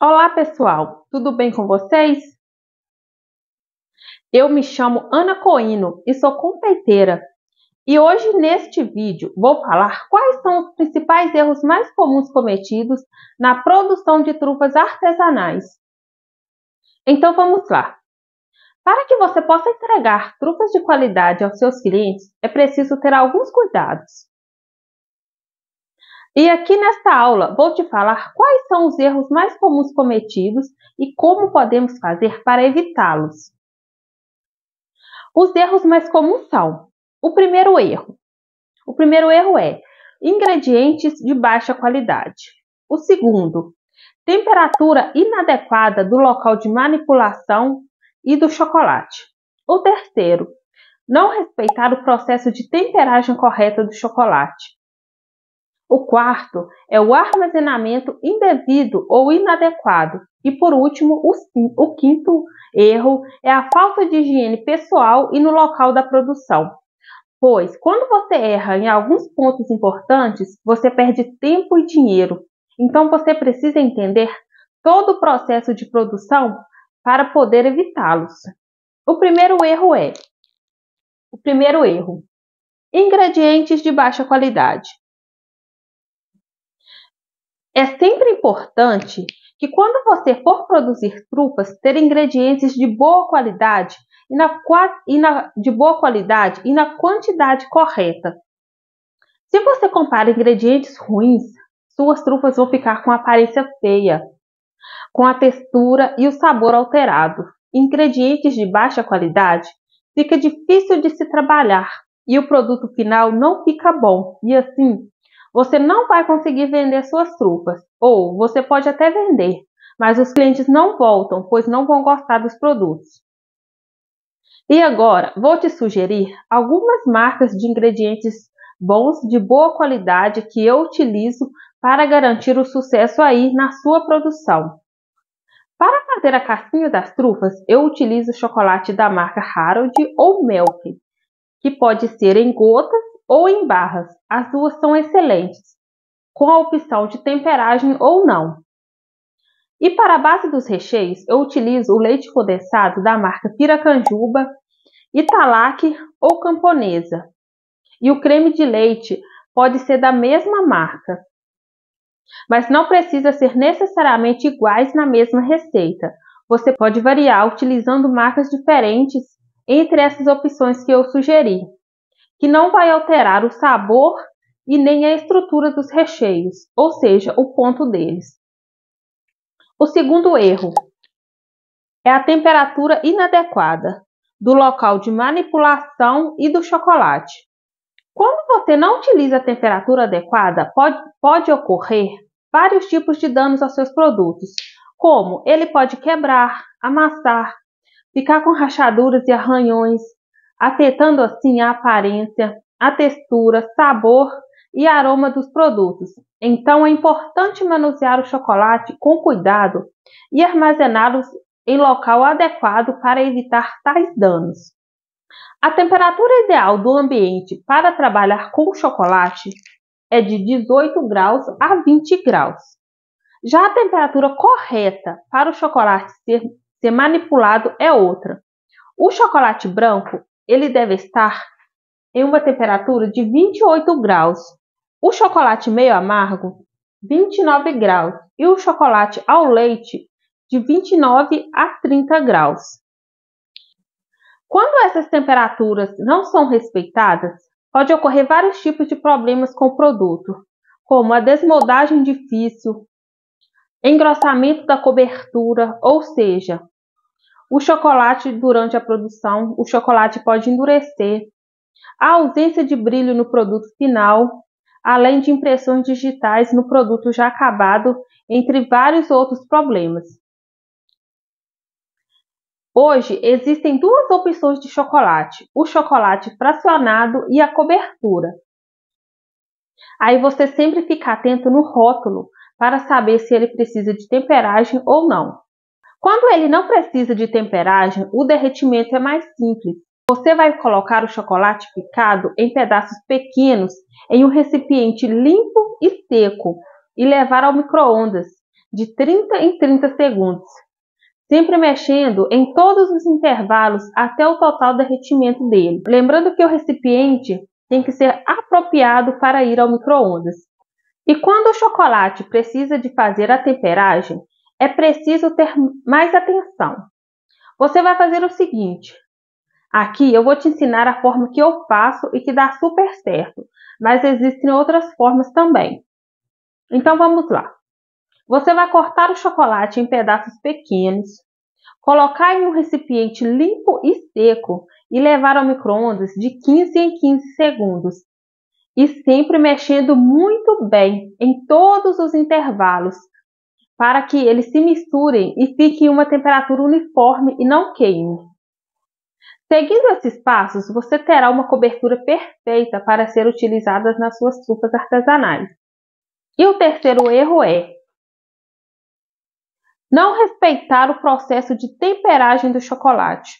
Olá pessoal, tudo bem com vocês? Eu me chamo Ana Coino e sou confeiteira. E hoje neste vídeo vou falar quais são os principais erros mais comuns cometidos na produção de trufas artesanais. Então vamos lá. Para que você possa entregar trufas de qualidade aos seus clientes, é preciso ter alguns cuidados. E aqui nesta aula vou te falar quais são os erros mais comuns cometidos e como podemos fazer para evitá-los. Os erros mais comuns são: o primeiro erro é ingredientes de baixa qualidade. O segundo, temperatura inadequada do local de manipulação e do chocolate. O terceiro, não respeitar o processo de temperagem correta do chocolate. O quarto é o armazenamento indevido ou inadequado. E por último, o quinto erro é a falta de higiene pessoal e no local da produção. Pois, quando você erra em alguns pontos importantes, você perde tempo e dinheiro. Então, você precisa entender todo o processo de produção para poder evitá-los. O primeiro erro, ingredientes de baixa qualidade. É sempre importante que quando você for produzir trufas, ter ingredientes de boa qualidade e na quantidade correta. Se você comprar ingredientes ruins, suas trufas vão ficar com aparência feia, com a textura e o sabor alterado. Ingredientes de baixa qualidade fica difícil de se trabalhar e o produto final não fica bom. E assim, você não vai conseguir vender suas trufas, ou você pode até vender, mas os clientes não voltam, pois não vão gostar dos produtos. E agora, vou te sugerir algumas marcas de ingredientes bons, de boa qualidade, que eu utilizo para garantir o sucesso aí na sua produção. Para fazer a casquinha das trufas, eu utilizo chocolate da marca Harold ou Milk, que pode ser em gotas ou em barras. As duas são excelentes, com a opção de temperagem ou não. E para a base dos recheios, eu utilizo o leite condensado da marca Piracanjuba, Italac ou Camponesa. E o creme de leite pode ser da mesma marca, mas não precisa ser necessariamente iguais na mesma receita. Você pode variar utilizando marcas diferentes entre essas opções que eu sugeri, que não vai alterar o sabor e nem a estrutura dos recheios, ou seja, o ponto deles. O segundo erro é a temperatura inadequada do local de manipulação e do chocolate. Quando você não utiliza a temperatura adequada, pode ocorrer vários tipos de danos aos seus produtos, como ele pode quebrar, amassar, ficar com rachaduras e arranhões, afetando assim a aparência, a textura, sabor e aroma dos produtos. Então é importante manusear o chocolate com cuidado e armazená-los em local adequado para evitar tais danos. A temperatura ideal do ambiente para trabalhar com chocolate é de 18 graus a 20 graus. Já a temperatura correta para o chocolate ser manipulado é outra. O chocolate branco ele deve estar em uma temperatura de 28 graus. O chocolate meio amargo, 29 graus. E o chocolate ao leite, de 29 a 30 graus. Quando essas temperaturas não são respeitadas, pode ocorrer vários tipos de problemas com o produto, como a desmoldagem difícil, engrossamento da cobertura, ou seja, o chocolate durante a produção, o chocolate pode endurecer, a ausência de brilho no produto final, além de impressões digitais no produto já acabado, entre vários outros problemas. Hoje existem duas opções de chocolate, o chocolate fracionado e a cobertura. Aí você sempre fica atento no rótulo para saber se ele precisa de temperagem ou não. Quando ele não precisa de temperagem, o derretimento é mais simples. Você vai colocar o chocolate picado em pedaços pequenos em um recipiente limpo e seco e levar ao micro-ondas de 30 em 30 segundos, sempre mexendo em todos os intervalos até o total derretimento dele. Lembrando que o recipiente tem que ser apropriado para ir ao micro-ondas. E quando o chocolate precisa de fazer a temperagem, é preciso ter mais atenção. Você vai fazer o seguinte: aqui eu vou te ensinar a forma que eu faço e que dá super certo, mas existem outras formas também. Então vamos lá. Você vai cortar o chocolate em pedaços pequenos, colocar em um recipiente limpo e seco e levar ao micro-ondas de 15 em 15 segundos. E sempre mexendo muito bem em todos os intervalos, para que eles se misturem e fiquem em uma temperatura uniforme e não queimem. Seguindo esses passos, você terá uma cobertura perfeita para ser utilizada nas suas trufas artesanais. E o terceiro erro é não respeitar o processo de temperagem do chocolate.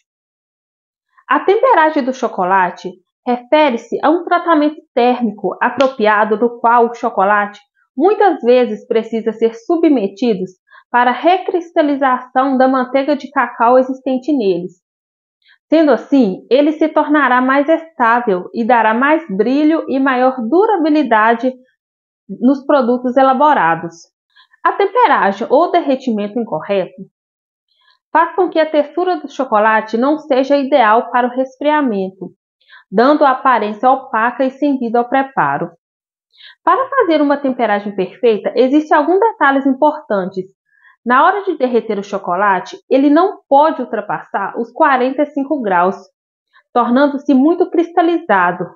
A temperagem do chocolate refere-se a um tratamento térmico apropriado no qual o chocolate muitas vezes precisa ser submetido para a recristalização da manteiga de cacau existente neles. Sendo assim, ele se tornará mais estável e dará mais brilho e maior durabilidade nos produtos elaborados. A temperagem ou derretimento incorreto faz com que a textura do chocolate não seja ideal para o resfriamento, dando a aparência opaca e sem vida ao preparo. Para fazer uma temperagem perfeita, existem alguns detalhes importantes. Na hora de derreter o chocolate, ele não pode ultrapassar os 45 graus, tornando-se muito cristalizado,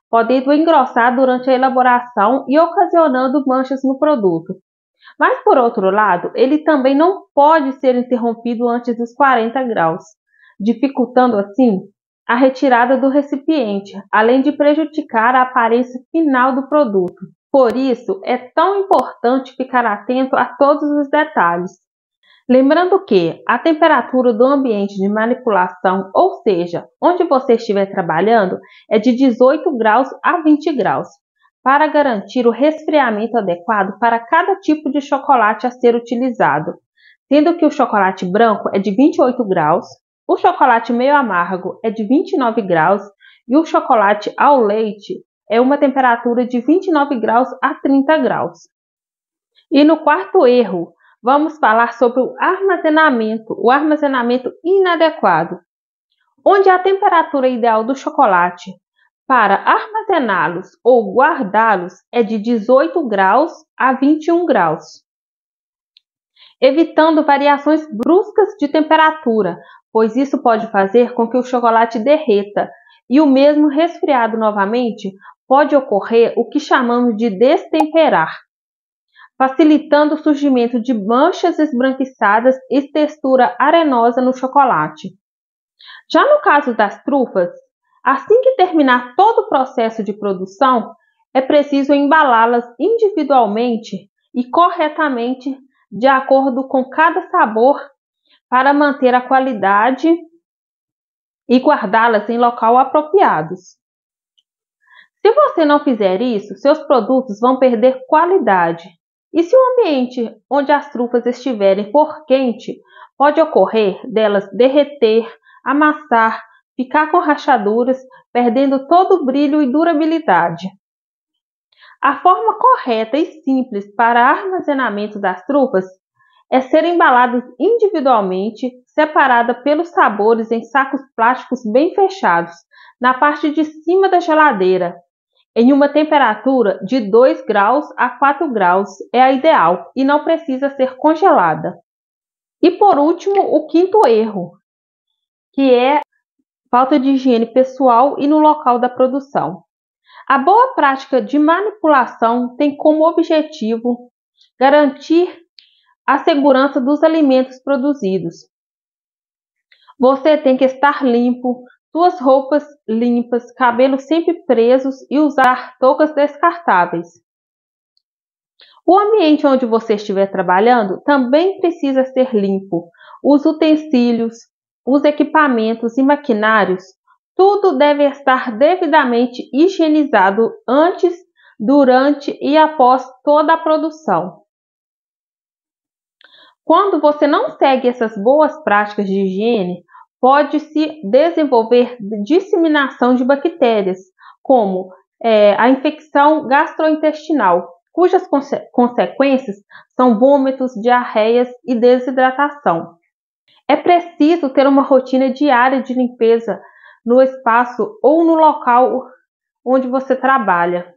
podendo engrossar durante a elaboração e ocasionando manchas no produto. Mas, por outro lado, ele também não pode ser interrompido antes dos 40 graus, dificultando assim a retirada do recipiente, além de prejudicar a aparência final do produto. Por isso, é tão importante ficar atento a todos os detalhes. Lembrando que a temperatura do ambiente de manipulação, ou seja, onde você estiver trabalhando, é de 18 graus a 20 graus, para garantir o resfriamento adequado para cada tipo de chocolate a ser utilizado, sendo que o chocolate branco é de 28 graus, o chocolate meio amargo é de 29 graus e o chocolate ao leite é uma temperatura de 29 graus a 30 graus. E no quarto erro, vamos falar sobre o armazenamento inadequado, onde a temperatura ideal do chocolate para armazená-los ou guardá-los é de 18 graus a 21 graus, evitando variações bruscas de temperatura, pois isso pode fazer com que o chocolate derreta e o mesmo resfriado novamente pode ocorrer o que chamamos de destemperar, facilitando o surgimento de manchas esbranquiçadas e textura arenosa no chocolate. Já no caso das trufas, assim que terminar todo o processo de produção, é preciso embalá-las individualmente e corretamente de acordo com cada sabor para manter a qualidade e guardá-las em local apropriados. Se você não fizer isso, seus produtos vão perder qualidade. E se o ambiente onde as trufas estiverem for quente, pode ocorrer delas derreter, amassar, ficar com rachaduras, perdendo todo o brilho e durabilidade. A forma correta e simples para armazenamento das trufas é ser embaladas individualmente, separada pelos sabores em sacos plásticos bem fechados, na parte de cima da geladeira, em uma temperatura de 2 graus a 4 graus é a ideal e não precisa ser congelada. E por último, o quinto erro, que é falta de higiene pessoal e no local da produção. A boa prática de manipulação tem como objetivo garantir a segurança dos alimentos produzidos. Você tem que estar limpo, suas roupas limpas, cabelos sempre presos e usar toucas descartáveis. O ambiente onde você estiver trabalhando também precisa ser limpo. Os utensílios, os equipamentos e maquinários, tudo deve estar devidamente higienizado antes, durante e após toda a produção. Quando você não segue essas boas práticas de higiene, pode-se desenvolver disseminação de bactérias, como a infecção gastrointestinal, cujas consequências são vômitos, diarreias e desidratação. É preciso ter uma rotina diária de limpeza no espaço ou no local onde você trabalha.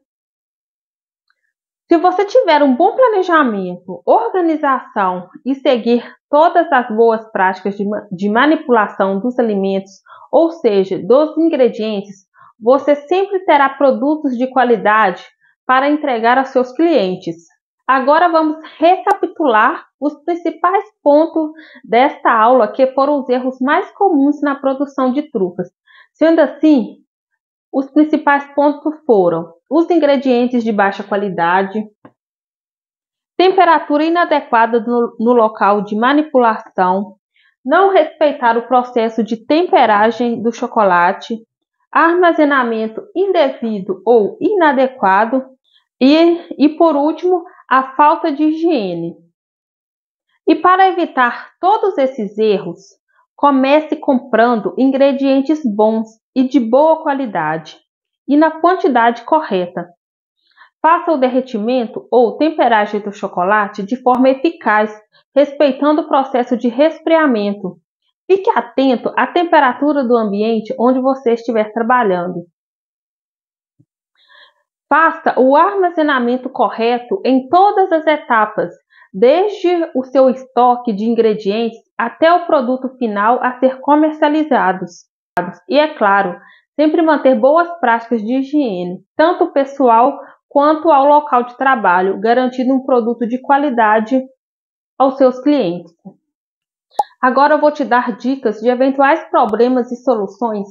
Se você tiver um bom planejamento, organização e seguir todas as boas práticas de manipulação dos alimentos, ou seja, dos ingredientes, você sempre terá produtos de qualidade para entregar aos seus clientes. Agora vamos recapitular os principais pontos desta aula, que foram os erros mais comuns na produção de trufas. Sendo assim, os principais pontos foram os ingredientes de baixa qualidade, temperatura inadequada no local de manipulação, não respeitar o processo de temperagem do chocolate, armazenamento indevido ou inadequado e por último, a falta de higiene. E para evitar todos esses erros, comece comprando ingredientes bons e de boa qualidade e na quantidade correta. Faça o derretimento ou temperagem do chocolate de forma eficaz, respeitando o processo de resfriamento. Fique atento à temperatura do ambiente onde você estiver trabalhando. Faça o armazenamento correto em todas as etapas, desde o seu estoque de ingredientes até o produto final a ser comercializado. E é claro, sempre manter boas práticas de higiene, tanto pessoal quanto ao local de trabalho, garantindo um produto de qualidade aos seus clientes. Agora eu vou te dar dicas de eventuais problemas e soluções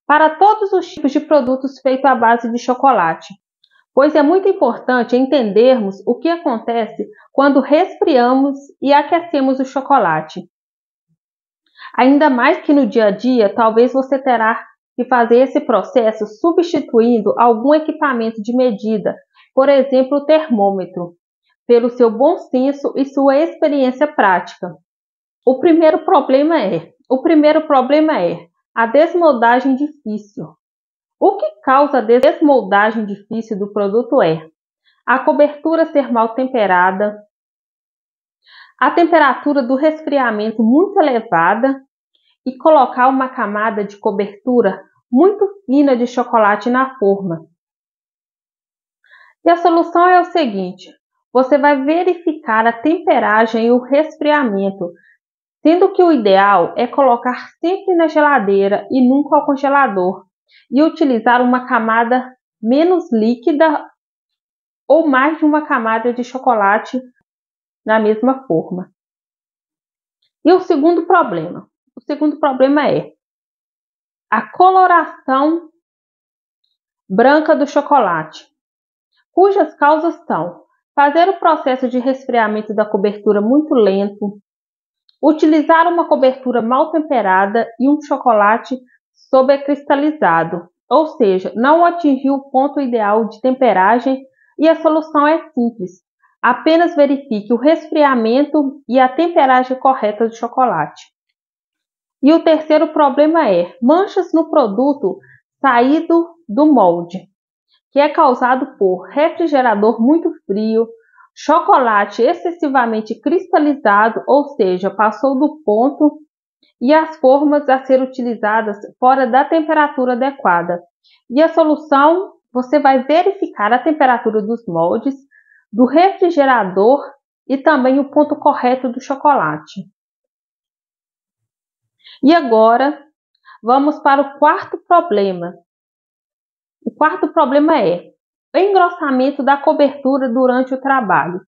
para todos os tipos de produtos feitos à base de chocolate, pois é muito importante entendermos o que acontece quando resfriamos e aquecemos o chocolate. Ainda mais que no dia a dia, talvez você terá que fazer esse processo substituindo algum equipamento de medida, por exemplo, o termômetro, pelo seu bom senso e sua experiência prática. O primeiro problema é a desmoldagem difícil. O que causa a desmoldagem difícil do produto é a cobertura ser mal temperada, a temperatura do resfriamento muito elevada e colocar uma camada de cobertura muito fina de chocolate na forma. E a solução é o seguinte: você vai verificar a temperagem e o resfriamento, sendo que o ideal é colocar sempre na geladeira e nunca ao congelador, e utilizar uma camada menos líquida ou mais de uma camada de chocolate na mesma forma. E o segundo problema? O segundo problema é a coloração branca do chocolate, cujas causas são fazer o processo de resfriamento da cobertura muito lento, utilizar uma cobertura mal temperada e um chocolate sobrecristalizado, ou seja, não atingir o ponto ideal de temperagem. E a solução é simples: apenas verifique o resfriamento e a temperagem correta do chocolate. E o terceiro problema é manchas no produto saído do molde, que é causado por refrigerador muito frio, chocolate excessivamente cristalizado, ou seja, passou do ponto, e as formas a ser utilizadas fora da temperatura adequada. E a solução, você vai verificar a temperatura dos moldes, do refrigerador e também o ponto correto do chocolate. E agora, vamos para o quarto problema. O quarto problema é o engrossamento da cobertura durante o trabalho,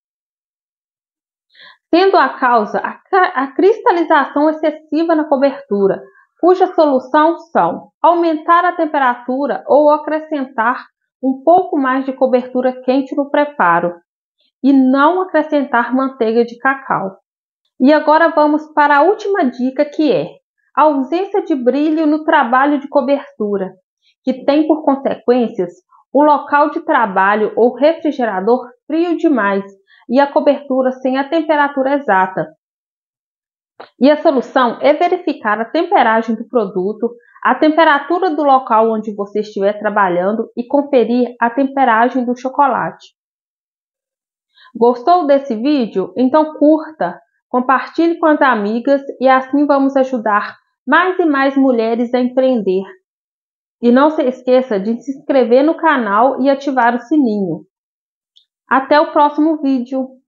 sendo a causa a cristalização excessiva na cobertura, cuja solução são aumentar a temperatura ou acrescentar um pouco mais de cobertura quente no preparo e não acrescentar manteiga de cacau. E agora vamos para a última dica, que é a ausência de brilho no trabalho de cobertura, que tem por consequências o local de trabalho ou refrigerador frio demais e a cobertura sem a temperatura exata, E a solução é verificar a temperagem do produto, a temperatura do local onde você estiver trabalhando e conferir a temperagem do chocolate. Gostou desse vídeo? Então curta, compartilhe com as amigas e assim vamos ajudar mais e mais mulheres a empreender. E não se esqueça de se inscrever no canal e ativar o sininho. Até o próximo vídeo!